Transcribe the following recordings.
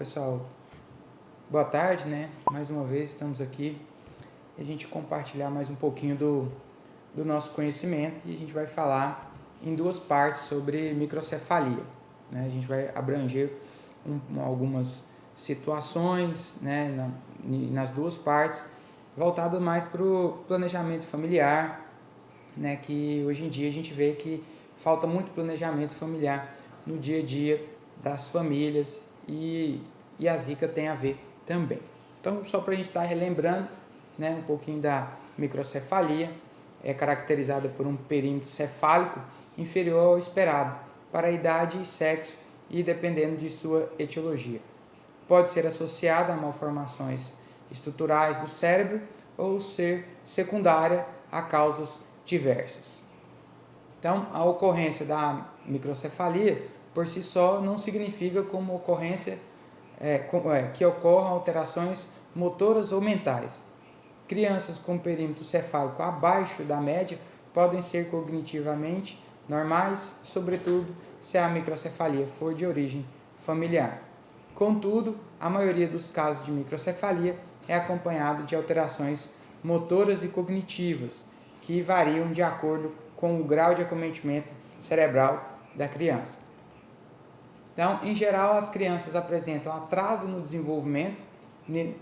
pessoal, boa tarde, né? Mais uma vez estamos aqui e a gente compartilhar mais um pouquinho do nosso conhecimento e a gente vai falar em duas partes sobre microcefalia, né? A gente vai abranger algumas situações, né, nas duas partes, voltado mais para o planejamento familiar, né, que hoje em dia a gente vê que falta muito planejamento familiar no dia a dia das famílias e a Zika tem a ver também. Então, só para a gente estar relembrando, né, um pouquinho da microcefalia, é caracterizada por um perímetro cefálico inferior ao esperado para a idade e sexo e dependendo de sua etiologia. Pode ser associada a malformações estruturais do cérebro ou ser secundária a causas diversas. Então, a ocorrência da microcefalia, por si só, não significa como ocorrência que ocorram alterações motoras ou mentais. Crianças com perímetro cefálico abaixo da média podem ser cognitivamente normais, sobretudo se a microcefalia for de origem familiar. Contudo, a maioria dos casos de microcefalia é acompanhada de alterações motoras e cognitivas, que variam de acordo com o grau de acometimento cerebral da criança. Então, em geral, as crianças apresentam atraso no desenvolvimento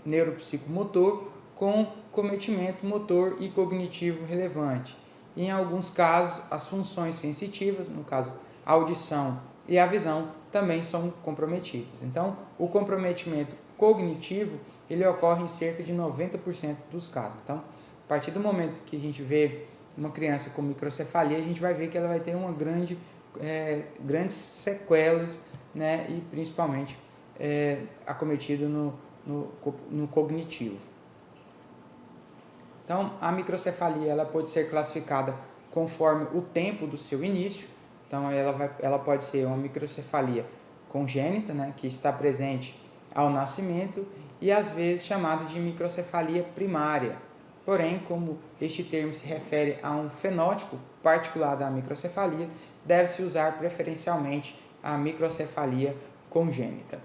neuropsicomotor com cometimento motor e cognitivo relevante. E, em alguns casos, as funções sensitivas, no caso, a audição e a visão, também são comprometidas. Então, o comprometimento cognitivo, ele ocorre em cerca de 90% dos casos. Então, a partir do momento que a gente vê uma criança com microcefalia, a gente vai ver que ela vai ter uma grandes sequelas, né, e principalmente acometida no cognitivo. Então, a microcefalia ela pode ser classificada conforme o tempo do seu início. Então, ela pode ser uma microcefalia congênita, né, que está presente ao nascimento, e às vezes chamada de microcefalia primária. Porém, como este termo se refere a um fenótipo particular da microcefalia, deve-se usar preferencialmente a microcefalia congênita.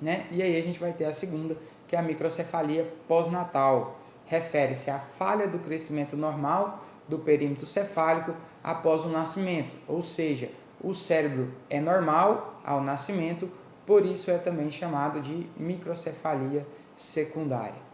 Né? E aí a gente vai ter a segunda, que é a microcefalia pós-natal. Refere-se à falha do crescimento normal do perímetro cefálico após o nascimento, ou seja, o cérebro é normal ao nascimento, por isso é também chamado de microcefalia secundária.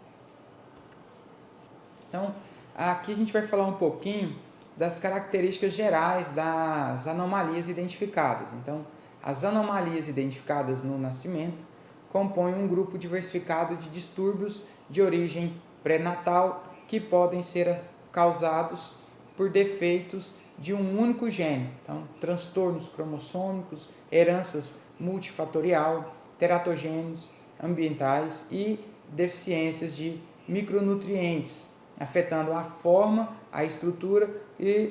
Então, aqui a gente vai falar um pouquinho das características gerais das anomalias identificadas. Então, as anomalias identificadas no nascimento compõem um grupo diversificado de distúrbios de origem pré-natal que podem ser causados por defeitos de um único gene. Então, transtornos cromossômicos, heranças multifatorial, teratogênios ambientais e deficiências de micronutrientes, afetando a forma, a estrutura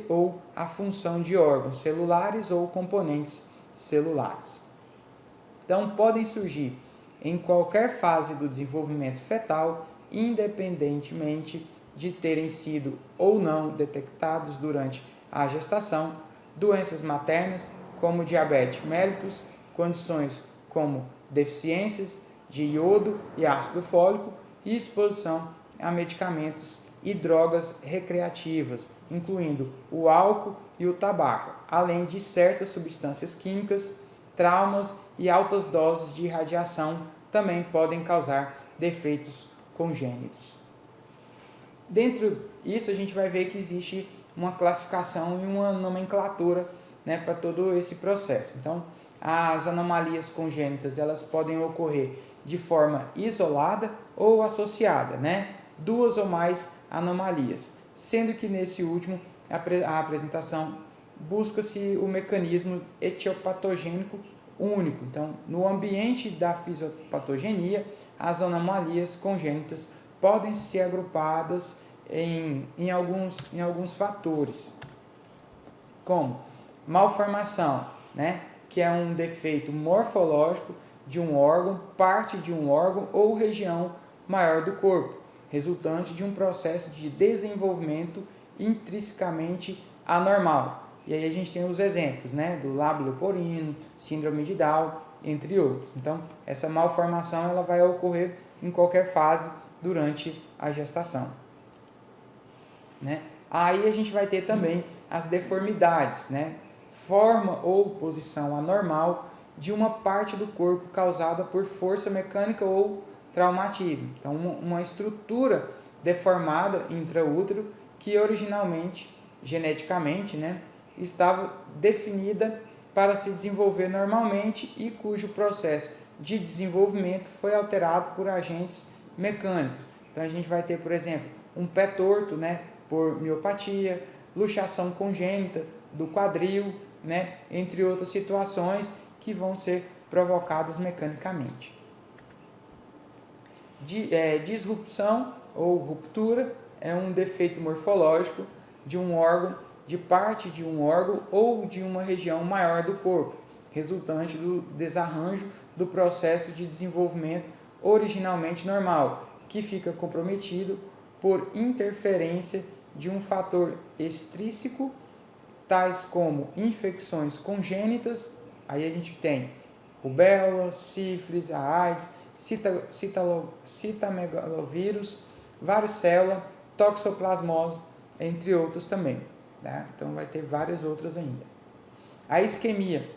ou a função de órgãos celulares ou componentes celulares. Então, podem surgir em qualquer fase do desenvolvimento fetal, independentemente de terem sido ou não detectados durante a gestação, doenças maternas como diabetes mellitus, condições como deficiências de iodo e ácido fólico e exposição a medicamentos e drogas recreativas, incluindo o álcool e o tabaco, além de certas substâncias químicas, traumas e altas doses de radiação também podem causar defeitos congênitos. Dentro disso, a gente vai ver que existe uma classificação e uma nomenclatura, né, para todo esse processo. Então, as anomalias congênitas elas podem ocorrer de forma isolada ou associada, né? Duas ou mais anomalias, sendo que nesse último a apresentação busca-se o mecanismo etiopatogênico único. Então, no ambiente da fisiopatogenia, as anomalias congênitas podem ser agrupadas em alguns fatores, como malformação, né, que é um defeito morfológico de um órgão, parte de um órgão ou região maior do corpo, resultante de um processo de desenvolvimento intrinsecamente anormal. E aí a gente tem os exemplos, né, do lábio leporino, síndrome de Down entre outros. Então, essa malformação ela vai ocorrer em qualquer fase durante a gestação, né? Aí a gente vai ter também as deformidades, né? Forma ou posição anormal de uma parte do corpo causada por força mecânica ou traumatismo. Então, uma estrutura deformada intraútero que originalmente, geneticamente, né, estava definida para se desenvolver normalmente e cujo processo de desenvolvimento foi alterado por agentes mecânicos. Então, a gente vai ter, por exemplo, um pé torto, né, por miopatia, luxação congênita do quadril, né, entre outras situações que vão ser provocadas mecanicamente. Disrupção ou ruptura é um defeito morfológico de um órgão, de parte de um órgão ou de uma região maior do corpo, resultante do desarranjo do processo de desenvolvimento originalmente normal, que fica comprometido por interferência de um fator extrínseco, tais como infecções congênitas. Aí a gente tem rubéola, sífilis, a AIDS, citamegalovírus, varicela, toxoplasmose, entre outros também, né? Então vai ter várias outras ainda. A isquemia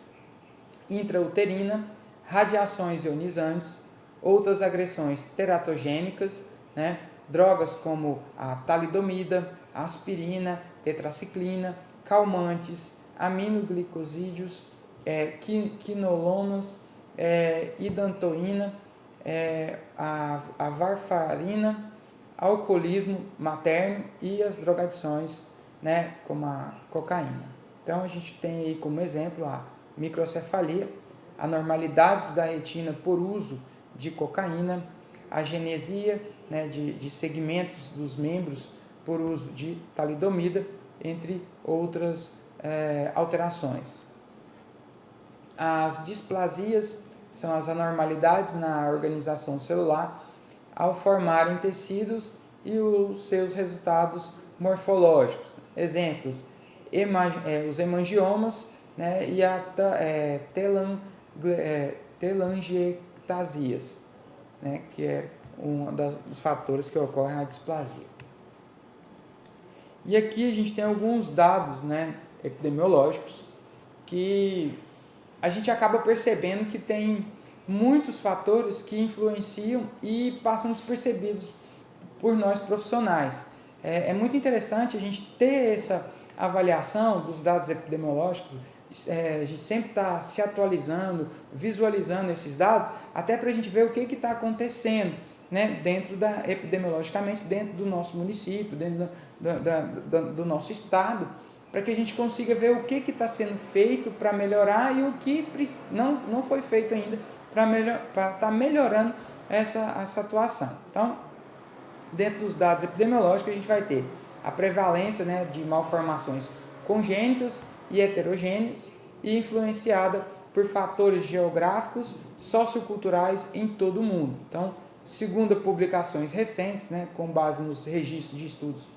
intrauterina, radiações ionizantes, outras agressões teratogênicas, né? Drogas como a talidomida, aspirina, tetraciclina, calmantes, aminoglicosídeos, quinolonas, idantoína, a varfarina, alcoolismo materno e as drogadições, né, como a cocaína. Então, a gente tem aí como exemplo a microcefalia, anormalidades da retina por uso de cocaína, a genesia, né, de segmentos dos membros por uso de talidomida, entre outras alterações. As displasias são as anormalidades na organização celular ao formarem tecidos e os seus resultados morfológicos. Exemplos, os hemangiomas, né, e a telangiectasias, né, que é um dos fatores que ocorrem a displasia. E aqui a gente tem alguns dados, né, epidemiológicos que a gente acaba percebendo que tem muitos fatores que influenciam e passam despercebidos por nós profissionais. É muito interessante a gente ter essa avaliação dos dados epidemiológicos, a gente sempre está se atualizando, visualizando esses dados, até para a gente ver o que está acontecendo, né, epidemiologicamente dentro do nosso município, dentro do nosso estado, para que a gente consiga ver o que está sendo feito para melhorar e o que não foi feito ainda para estar melhorando essa atuação. Então, dentro dos dados epidemiológicos, a gente vai ter a prevalência, né, de malformações congênitas e heterogêneas e influenciada por fatores geográficos, socioculturais em todo o mundo. Então, segundo publicações recentes, né, com base nos registros de estudos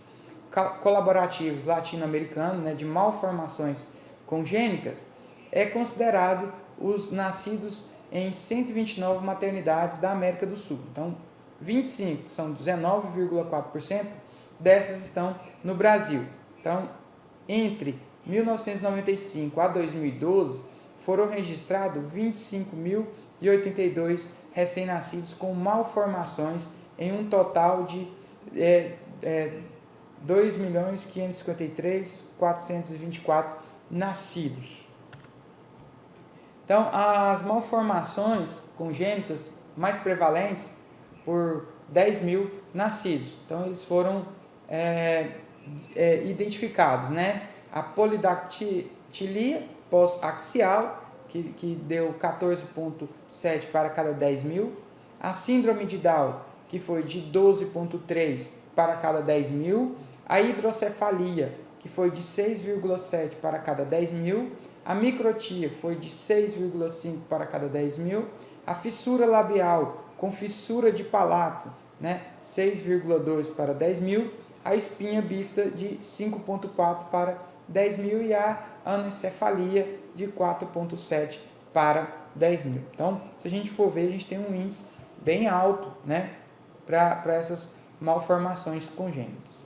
colaborativos latino-americanos, né, de malformações congênitas, é considerado os nascidos em 129 maternidades da América do Sul. Então, 25 são 19,4% dessas estão no Brasil. Então, entre 1995 a 2012, foram registrados 25.082 recém-nascidos com malformações em um total de 2.553.424 nascidos. Então, as malformações congênitas mais prevalentes por 10.000 nascidos. Então, eles foram identificados, né? A polidactilia pós-axial, que deu 14,7 para cada 10.000. A síndrome de Down, que foi de 12,3 para cada 10.000. A hidrocefalia, que foi de 6,7 para cada 10.000. A microtia foi de 6,5 para cada 10.000. A fissura labial com fissura de palato, né, 6,2 para 10.000. A espinha bífida de 5,4 para 10.000 e a anencefalia de 4,7 para 10 mil. Então, se a gente for ver, a gente tem um índice bem alto, né, para essas malformações congênitas.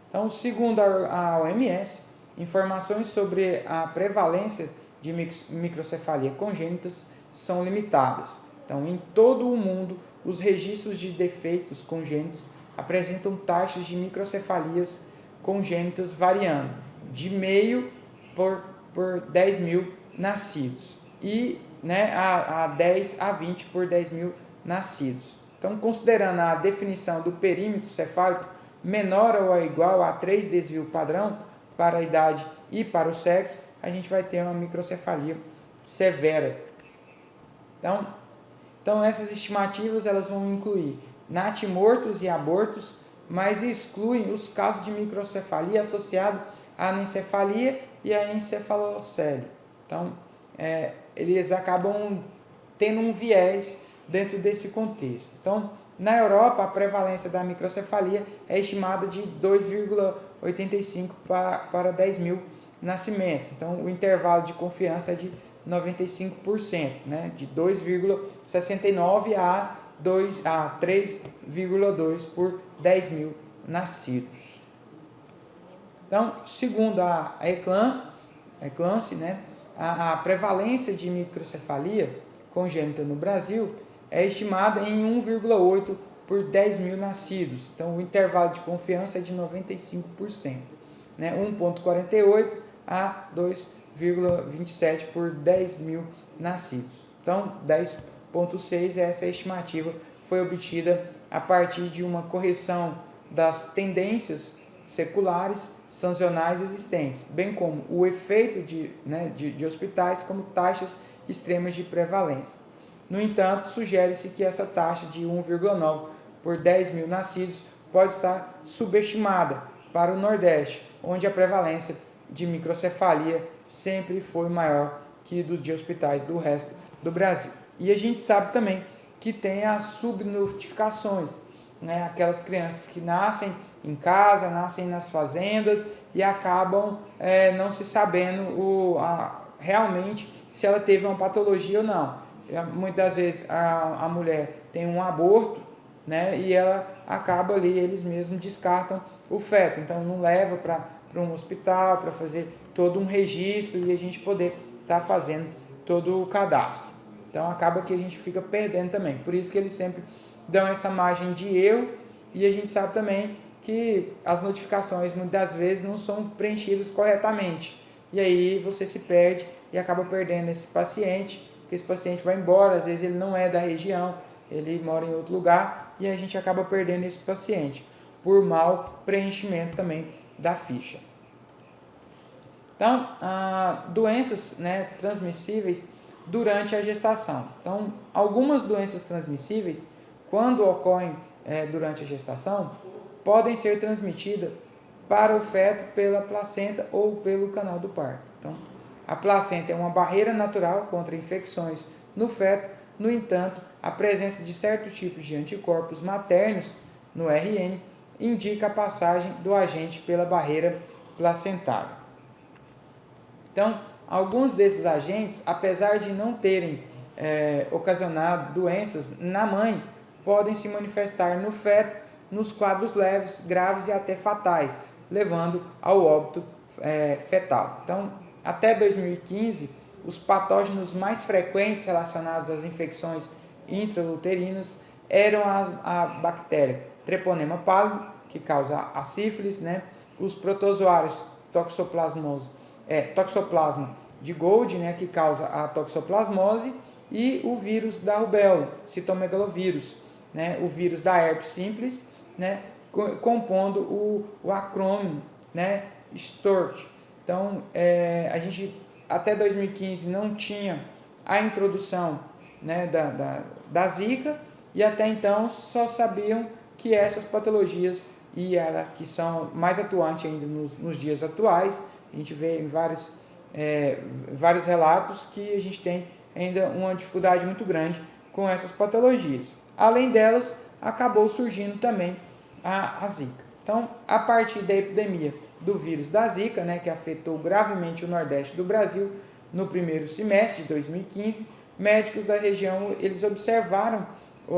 Então, segundo a OMS, informações sobre a prevalência de microcefalia congênitas são limitadas. Então, em todo o mundo, os registros de defeitos congênitos apresentam taxas de microcefalias congênitas variando de meio por 10 mil nascidos e, né, a 10 a 20 por 10 mil nascidos. Então, considerando a definição do perímetro cefálico menor ou igual a 3 desvio padrão para a idade e para o sexo, a gente vai ter uma microcefalia severa. Então essas estimativas elas vão incluir natimortos e abortos, mas excluem os casos de microcefalia associado à anencefalia e à encefalocele. Então, eles acabam tendo um viés dentro desse contexto. Então, na Europa, a prevalência da microcefalia é estimada de 2,85 para 10 mil nascimentos. Então, o intervalo de confiança é de 95%, né? De 2,69 a 3,2 por 10 mil nascidos. Então, segundo a Eclance, né? A prevalência de microcefalia congênita no Brasil é estimada em 1,8 por 10 mil nascidos. Então, o intervalo de confiança é de 95%, né? 1,48 a 2,27 por 10 mil nascidos. Então, 10,6 essa estimativa foi obtida a partir de uma correção das tendências seculares sancionais existentes, bem como o efeito de hospitais como taxas extremas de prevalência. No entanto, sugere-se que essa taxa de 1,9 por 10 mil nascidos pode estar subestimada para o Nordeste, onde a prevalência de microcefalia sempre foi maior que de hospitais do resto do Brasil. E a gente sabe também que tem as subnotificações, né? Aquelas crianças que nascem em casa, nascem nas fazendas e acabam não se sabendo realmente se ela teve uma patologia ou não. Muitas vezes a mulher tem um aborto, né? E ela acaba ali, eles mesmos descartam o feto, então não leva para um hospital para fazer todo um registro e a gente poder estar fazendo todo o cadastro. Então acaba que a gente fica perdendo também. Por isso que eles sempre dão essa margem de erro e a gente sabe também que as notificações muitas vezes não são preenchidas corretamente. E aí você se perde e acaba perdendo esse paciente, porque esse paciente vai embora, às vezes ele não é da região, ele mora em outro lugar e a gente acaba perdendo esse paciente por mau preenchimento também da ficha. Então, doenças, né, transmissíveis durante a gestação. Então, algumas doenças transmissíveis, quando ocorrem durante a gestação, podem ser transmitidas para o feto pela placenta ou pelo canal do parto. Então, a placenta é uma barreira natural contra infecções no feto, no entanto, a presença de certos tipos de anticorpos maternos no RN indica a passagem do agente pela barreira placentária. Então, alguns desses agentes, apesar de não terem ocasionado doenças na mãe, podem se manifestar no feto nos quadros leves, graves e até fatais, levando ao óbito fetal. Então, até 2015, os patógenos mais frequentes relacionados às infecções intrauterinas eram a bactéria Treponema pálido, que causa a sífilis, né? Os protozoários toxoplasma de Gold, né? Que causa a toxoplasmose, e o vírus da rubéola, citomegalovírus, né? O vírus da herpes simples, né? Compondo o acrônimo, né? STORT. Então, a gente até 2015 não tinha a introdução, né, da Zika, e até então só sabiam que essas patologias que são mais atuantes ainda nos dias atuais. A gente vê em vários relatos que a gente tem ainda uma dificuldade muito grande com essas patologias. Além delas, acabou surgindo também a Zika. Então, a partir da epidemia do vírus da Zika, né, que afetou gravemente o Nordeste do Brasil no primeiro semestre de 2015, médicos da região eles observaram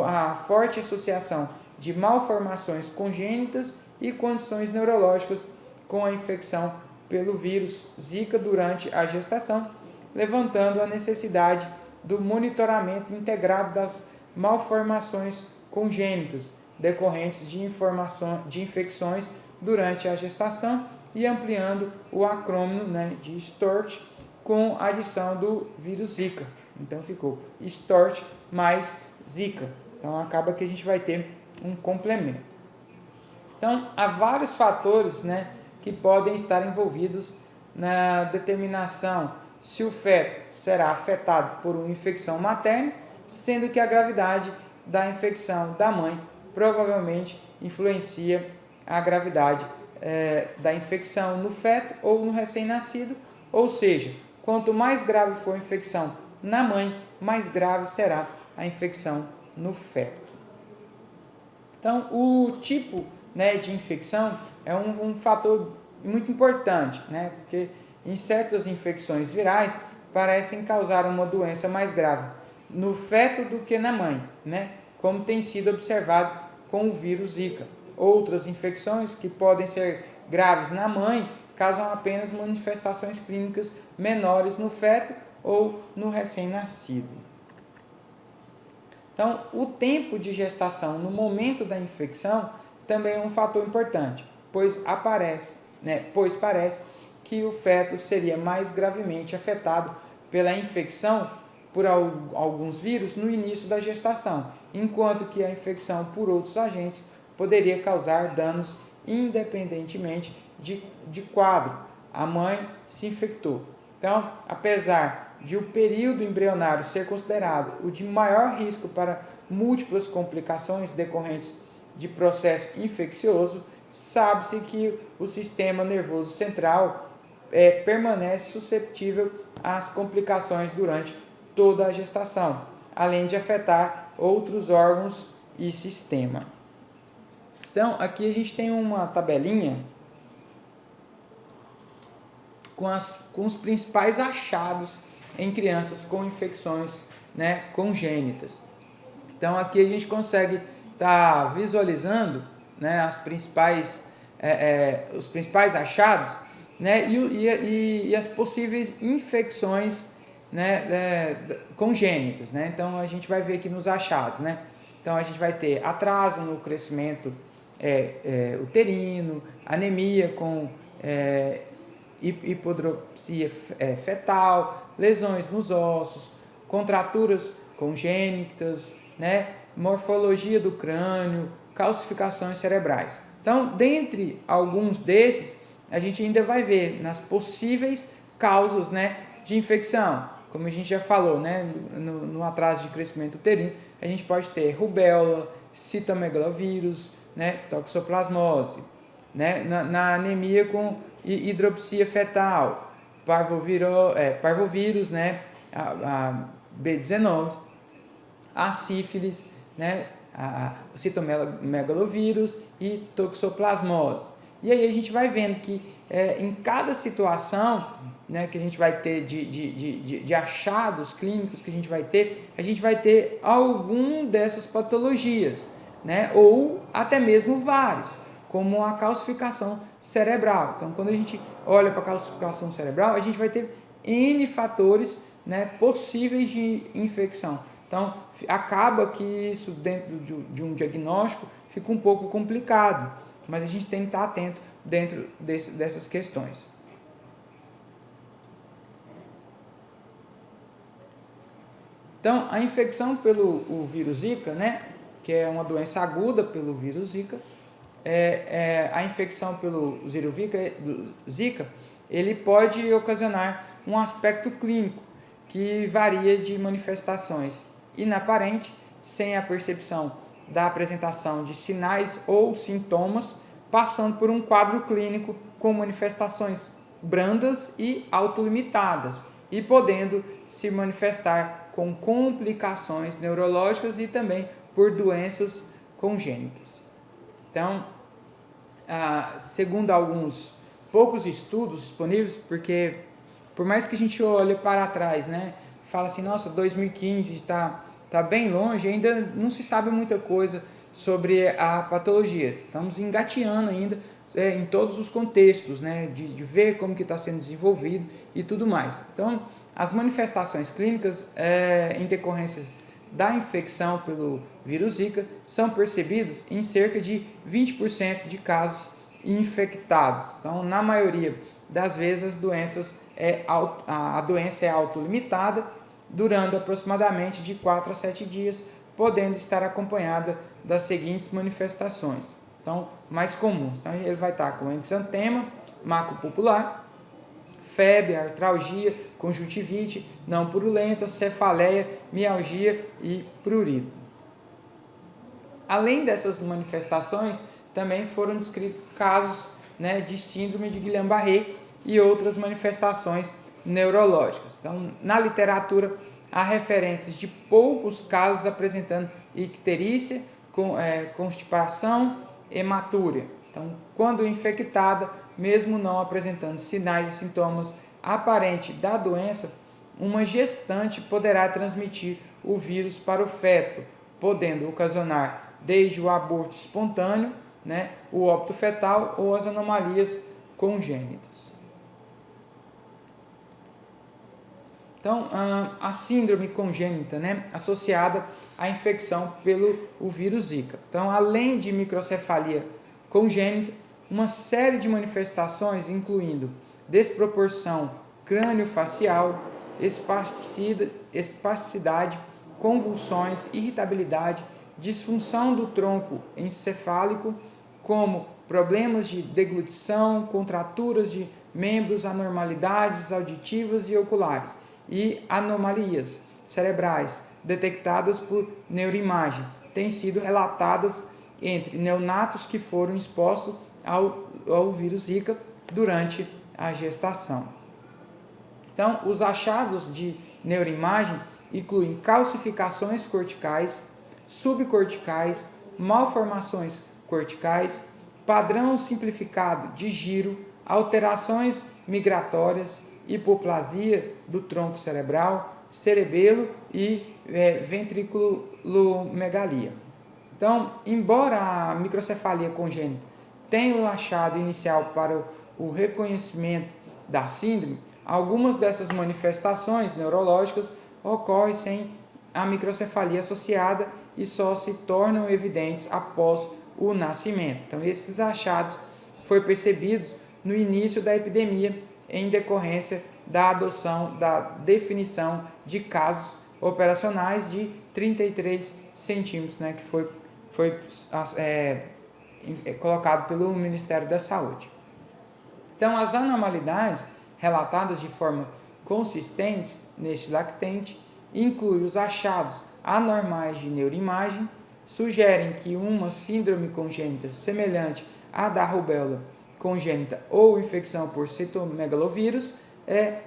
a forte associação de malformações congênitas e condições neurológicas com a infecção pelo vírus Zika durante a gestação, levantando a necessidade do monitoramento integrado das malformações congênitas decorrentes de infecções durante a gestação e ampliando o acrônimo, né, de STORT com a adição do vírus Zika. Então ficou STORT mais Zika. Então acaba que a gente vai ter um complemento. Então há vários fatores, né, que podem estar envolvidos na determinação se o feto será afetado por uma infecção materna, sendo que a gravidade da infecção da mãe provavelmente influencia a gravidade da infecção no feto ou no recém-nascido, ou seja, quanto mais grave for a infecção na mãe, mais grave será a infecção no feto. Então, o tipo, né, de infecção é um fator muito importante, né, porque em certas infecções virais parecem causar uma doença mais grave no feto do que na mãe, né, como tem sido observado com o vírus Zika. Outras infecções que podem ser graves na mãe causam apenas manifestações clínicas menores no feto ou no recém-nascido. Então, o tempo de gestação no momento da infecção também é um fator importante, pois parece que o feto seria mais gravemente afetado pela infecção por alguns vírus no início da gestação, enquanto que a infecção por outros agentes poderia causar danos independentemente de quadro. A mãe se infectou. Então, apesar de o período embrionário ser considerado o de maior risco para múltiplas complicações decorrentes de processo infeccioso, sabe-se que o sistema nervoso central permanece suscetível às complicações durante toda a gestação, além de afetar outros órgãos e sistema. Então, aqui a gente tem uma tabelinha com os principais achados em crianças com infecções, né, congênitas. Então, aqui a gente consegue estar visualizando, né, os principais achados, né, e as possíveis infecções, né, congênitas, né? Então, a gente vai ver aqui nos achados, né? Então, a gente vai ter atraso no crescimento uterino, anemia com hipodropsia fetal, lesões nos ossos, contraturas congênitas, né, morfologia do crânio, calcificações cerebrais. Então, dentre alguns desses, a gente ainda vai ver nas possíveis causas, né, de infecção. Como a gente já falou, né, no atraso de crescimento uterino, a gente pode ter rubéola, citomegalovírus, né, toxoplasmose, né, na anemia com hidropsia fetal, parvovírus, né, a B19, a sífilis, né, o citomegalovírus e toxoplasmose. E aí a gente vai vendo que em cada situação, né, que a gente vai ter de achados clínicos que a gente vai ter algum dessas patologias, né, ou até mesmo vários, como a calcificação cerebral. Então, quando a gente olha para a calcificação cerebral, a gente vai ter N fatores, né, possíveis de infecção. Então, acaba que isso dentro de um diagnóstico fica um pouco complicado, mas a gente tem que estar atento dentro dessas questões. Então, a infecção pelo vírus Zika, né, que é uma doença aguda pelo vírus Zika, a infecção pelo Zika, ele pode ocasionar um aspecto clínico que varia de manifestações inaparentes, sem a percepção da apresentação de sinais ou sintomas, passando por um quadro clínico com manifestações brandas e autolimitadas, e podendo se manifestar com complicações neurológicas e também por doenças congênitas. Então, segundo alguns poucos estudos disponíveis, porque por mais que a gente olhe para trás, né, fala assim, nossa, 2015 está bem longe, ainda não se sabe muita coisa sobre a patologia. Estamos engateando ainda em todos os contextos, né, de ver como que está sendo desenvolvido e tudo mais. Então, as manifestações clínicas em decorrências da infecção pelo vírus Zika são percebidos em cerca de 20% de casos infectados. Então, na maioria das vezes, a doença é autolimitada, durando aproximadamente de 4 a 7 dias, podendo estar acompanhada das seguintes manifestações. Então, mais comuns. Então, ele vai estar com exantema maculopular, febre, artralgia, conjuntivite não purulenta, cefaleia, mialgia e prurido. Além dessas manifestações, também foram descritos casos, né, de síndrome de Guillain-Barré e outras manifestações neurológicas. Então, na literatura, há referências de poucos casos apresentando icterícia, constipação, hematúria. Então, quando infectada, mesmo não apresentando sinais e sintomas aparentes da doença, uma gestante poderá transmitir o vírus para o feto, podendo ocasionar desde o aborto espontâneo, né, o óbito fetal ou as anomalias congênitas. Então, a síndrome congênita, né, associada à infecção pelo vírus Zika. Então, além de microcefalia congênita, uma série de manifestações, incluindo desproporção crânio-facial, espasticidade, convulsões, irritabilidade, disfunção do tronco encefálico, como problemas de deglutição, contraturas de membros, anormalidades auditivas e oculares e anomalias cerebrais detectadas por neuroimagem, têm sido relatadas entre neonatos que foram expostos ao vírus Zika durante a gestação. Então, os achados de neuroimagem incluem calcificações corticais, subcorticais, malformações corticais, padrão simplificado de giro, alterações migratórias, hipoplasia do tronco cerebral, cerebelo e ventriculomegalia. Então, embora a microcefalia congênita tenha o achado inicial para o reconhecimento da síndrome, algumas dessas manifestações neurológicas ocorrem sem a microcefalia associada e só se tornam evidentes após o nascimento. Então, esses achados foram percebidos no início da epidemia em decorrência da adoção da definição de casos operacionais de 33 centímetros, né, que foi colocado pelo Ministério da Saúde. Então, as anormalidades relatadas de forma consistente neste lactente incluem os achados anormais de neuroimagem, sugerem que uma síndrome congênita semelhante à da rubéola congênita ou infecção por citomegalovírus é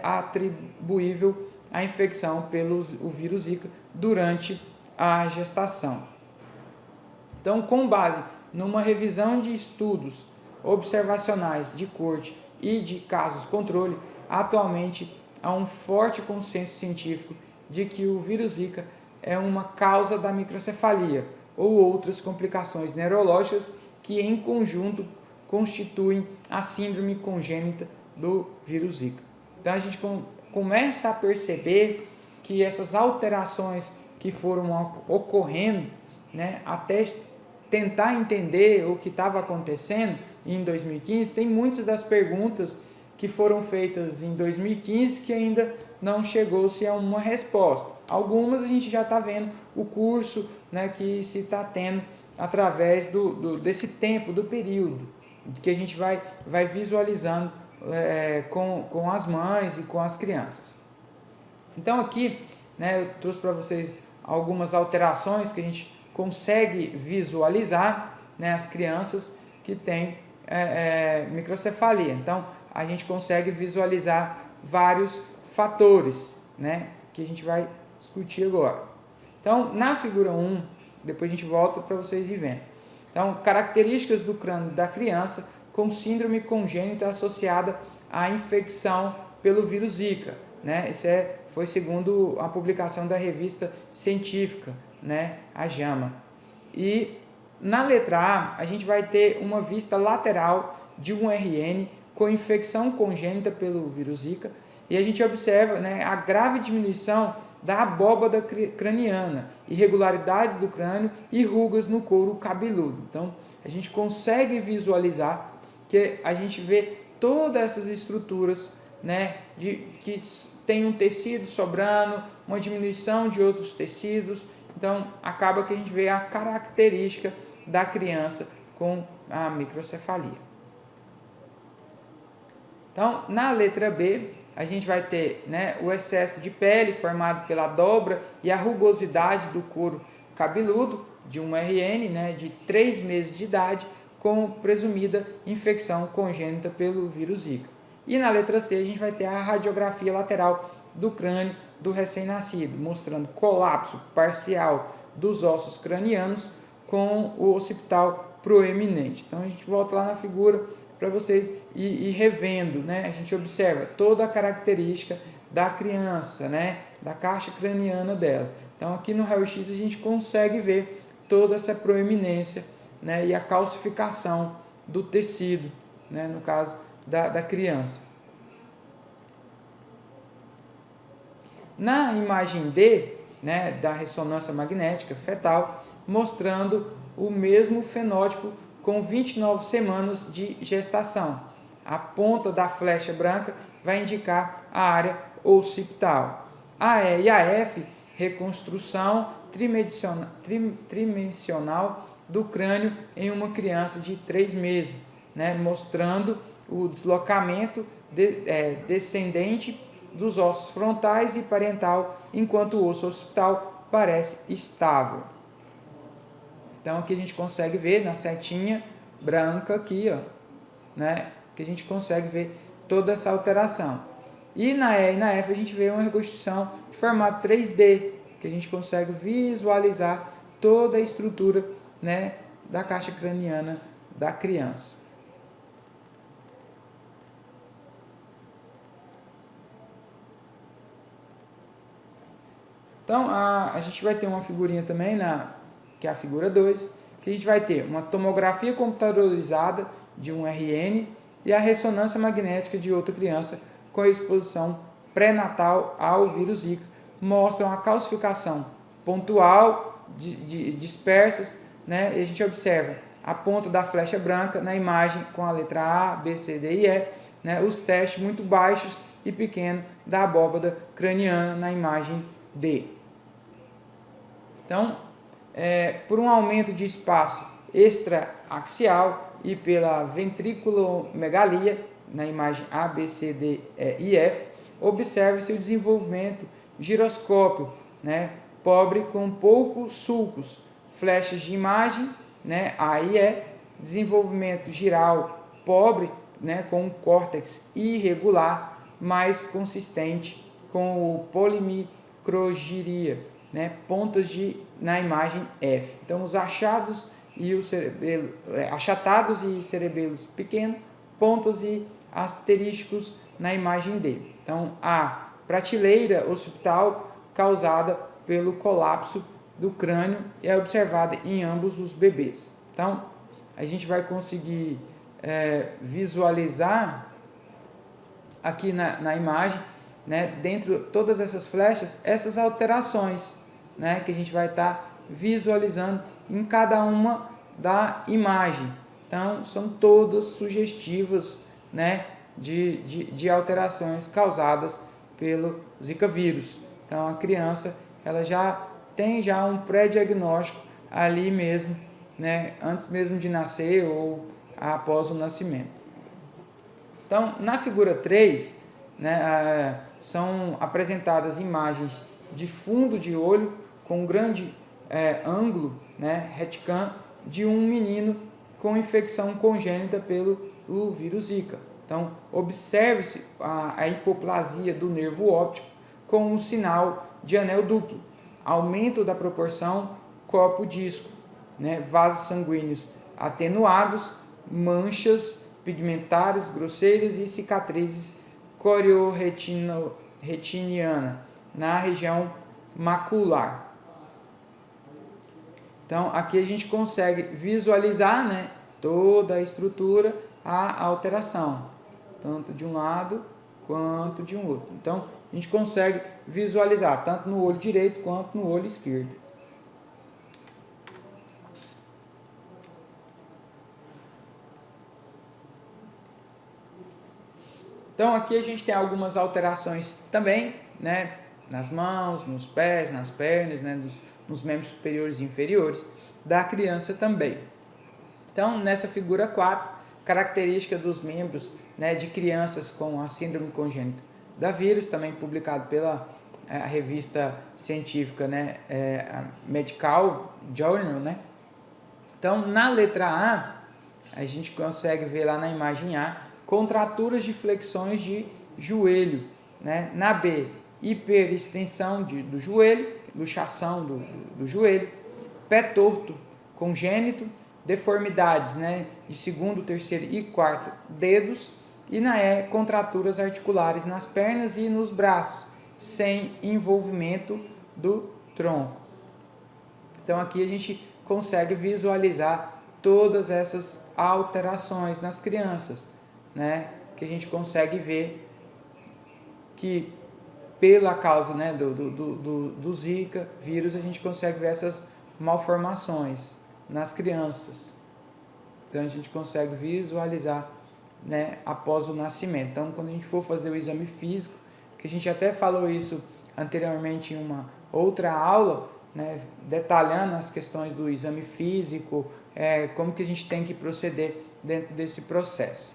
atribuível à infecção pelo vírus Zika durante a gestação. Então, com base numa revisão de estudos observacionais de corte e de casos controle, atualmente há um forte consenso científico de que o vírus Zika é uma causa da microcefalia ou outras complicações neurológicas que em conjunto constituem a síndrome congênita do vírus Zika. Então a gente começa a perceber que essas alterações que foram ocorrendo, né, até tentar entender o que estava acontecendo em 2015, tem muitas das perguntas que foram feitas em 2015 que ainda não chegou-se a uma resposta. Algumas a gente já está vendo o curso, né, que se está tendo através desse tempo, do período, que a gente vai visualizando com as mães e com as crianças. Então aqui, né, eu trouxe para vocês algumas alterações que a gente consegue visualizar, né, as crianças que têm microcefalia. Então a gente consegue visualizar vários fatores, né, que a gente vai discutir agora. Então, na figura 1, depois a gente volta para vocês ir vendo. Então, características do crânio da criança com síndrome congênita associada à infecção pelo vírus Zika. né? Foi segundo a publicação da revista científica, né? A JAMA. E na letra A gente vai ter uma vista lateral de um RN com infecção congênita pelo vírus Zika, e a gente observa, né, a grave diminuição da abóbada craniana, irregularidades do crânio e rugas no couro cabeludo. Então, a gente consegue visualizar que a gente vê todas essas estruturas, né, que tem um tecido sobrando, uma diminuição de outros tecidos. Então, acaba que a gente vê a característica da criança com a microcefalia. Então, na letra B, a gente vai ter, né, o excesso de pele formado pela dobra e a rugosidade do couro cabeludo de um RN, né, de 3 meses de idade, com presumida infecção congênita pelo vírus Zika. E na letra C, a gente vai ter a radiografia lateral do crânio do recém-nascido, mostrando colapso parcial dos ossos cranianos com o occipital proeminente. Então, a gente volta lá na figura para vocês ir revendo, né? A gente observa toda a característica da criança, né? Da caixa craniana dela. Então, aqui no raio-x a gente consegue ver toda essa proeminência, né? E a calcificação do tecido, né? No caso da criança. Na imagem D, né? Da ressonância magnética fetal, mostrando o mesmo fenótipo com 29 semanas de gestação. A ponta da flecha branca vai indicar a área occipital. A E e a F, reconstrução tridimensional do crânio em uma criança de 3 meses, né, mostrando o deslocamento descendente dos ossos frontais e parental, enquanto o osso occipital parece estável. Então, aqui a gente consegue ver na setinha branca aqui, ó, né, que a gente consegue ver toda essa alteração. E na E e na F a gente vê uma reconstrução de formato 3D, que a gente consegue visualizar toda a estrutura, né, da caixa craniana da criança. Então, a gente vai ter uma figurinha também, que é a figura 2, que a gente vai ter uma tomografia computadorizada de um RN e a ressonância magnética de outra criança com a exposição pré-natal ao vírus Zika. Mostram a calcificação pontual, dispersas, né? E a gente observa a ponta da flecha branca na imagem com a letra A, B, C, D e E, né? Os testes muito baixos e pequenos da abóbada craniana na imagem D. Então, por um aumento de espaço extraaxial e pela ventriculomegalia, na imagem A, B, C, D, E e F, observa-se o desenvolvimento giroscópio, né, pobre com poucos sulcos, flechas de imagem, né, A e E, desenvolvimento giral pobre, né, com um córtex irregular, mais consistente com o polimicrogiria, né, pontas na imagem F. Então, os achados e o cerebelo, achatados e cerebelos pequenos, pontas e asterísticos na imagem D. Então, a prateleira occipital causada pelo colapso do crânio é observada em ambos os bebês. Então, a gente vai conseguir visualizar aqui na imagem, né, dentro de todas essas flechas, essas alterações, né, que a gente vai estar visualizando em cada uma da imagem. Então, são todas sugestivas, né, de alterações causadas pelo Zika vírus. Então, a criança ela já tem um pré-diagnóstico ali mesmo, né, antes mesmo de nascer ou após o nascimento. Então, na figura 3, né, são apresentadas imagens de fundo de olho com um grande ângulo, né, reticam, de um menino com infecção congênita pelo vírus Zika. Então, observe-se a hipoplasia do nervo óptico com um sinal de anel duplo, aumento da proporção copo-disco, né, vasos sanguíneos atenuados, manchas pigmentares grosseiras e cicatrizes corioretinoides retiniana na região macular. Então, aqui a gente consegue visualizar, né, toda a estrutura, a alteração, tanto de um lado quanto de um outro. Então, a gente consegue visualizar tanto no olho direito quanto no olho esquerdo. Então, aqui a gente tem algumas alterações também, né, nas mãos, nos pés, nas pernas, né, nos membros superiores e inferiores da criança também. Então, nessa figura 4, característica dos membros, né, de crianças com a síndrome congênita da vírus, também publicado pela a revista científica, né, Medical Journal, né? Então, na letra A gente consegue ver lá na imagem A, contraturas de flexões de joelho, né? Na B, hiperextensão do joelho, luxação do joelho, pé torto congênito, deformidades, né, de segundo, terceiro e quarto dedos, e na E, contraturas articulares nas pernas e nos braços, sem envolvimento do tronco. Então aqui a gente consegue visualizar todas essas alterações nas crianças, né, que a gente consegue ver que pela causa, né, do Zika vírus, a gente consegue ver essas malformações nas crianças. Então a gente consegue visualizar, né, após o nascimento. Então, quando a gente for fazer o exame físico, que a gente até falou isso anteriormente em uma outra aula, né, detalhando as questões do exame físico, como que a gente tem que proceder dentro desse processo.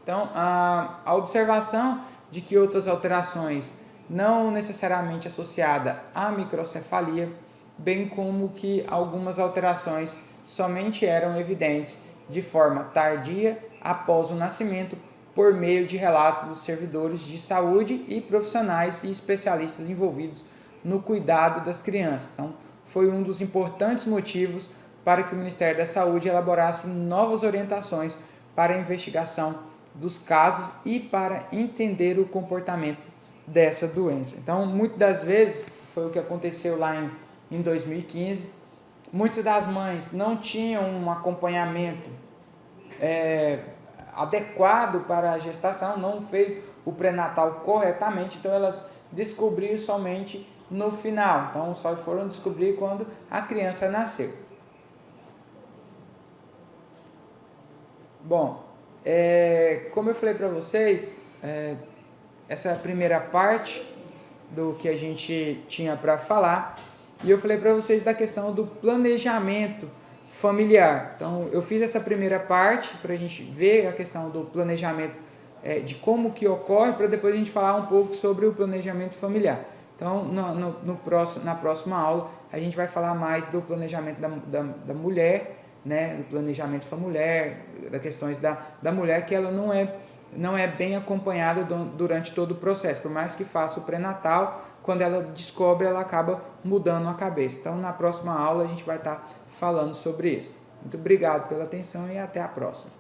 Então, a observação de que outras alterações não necessariamente associadas à microcefalia, bem como que algumas alterações somente eram evidentes de forma tardia após o nascimento por meio de relatos dos servidores de saúde e profissionais e especialistas envolvidos no cuidado das crianças. Então, foi um dos importantes motivos para que o Ministério da Saúde elaborasse novas orientações para a investigação dos casos e para entender o comportamento dessa doença. Então, muitas das vezes, foi o que aconteceu lá em 2015, muitas das mães não tinham um acompanhamento adequado para a gestação, não fez o pré-natal corretamente, então elas descobriram somente no final, então só foram descobrir quando a criança nasceu. Bom, como eu falei para vocês, essa é a primeira parte do que a gente tinha para falar, e eu falei para vocês da questão do planejamento familiar. Então, eu fiz essa primeira parte para a gente ver a questão do planejamento, de como que ocorre, para depois a gente falar um pouco sobre o planejamento familiar. Então, na próxima aula, a gente vai falar mais do planejamento da mulher, né, do planejamento familiar, das questões da mulher, que ela não é bem acompanhada durante todo o processo, por mais que faça o pré-natal, quando ela descobre, ela acaba mudando a cabeça. Então, na próxima aula, a gente vai estar falando sobre isso. Muito obrigado pela atenção e até a próxima.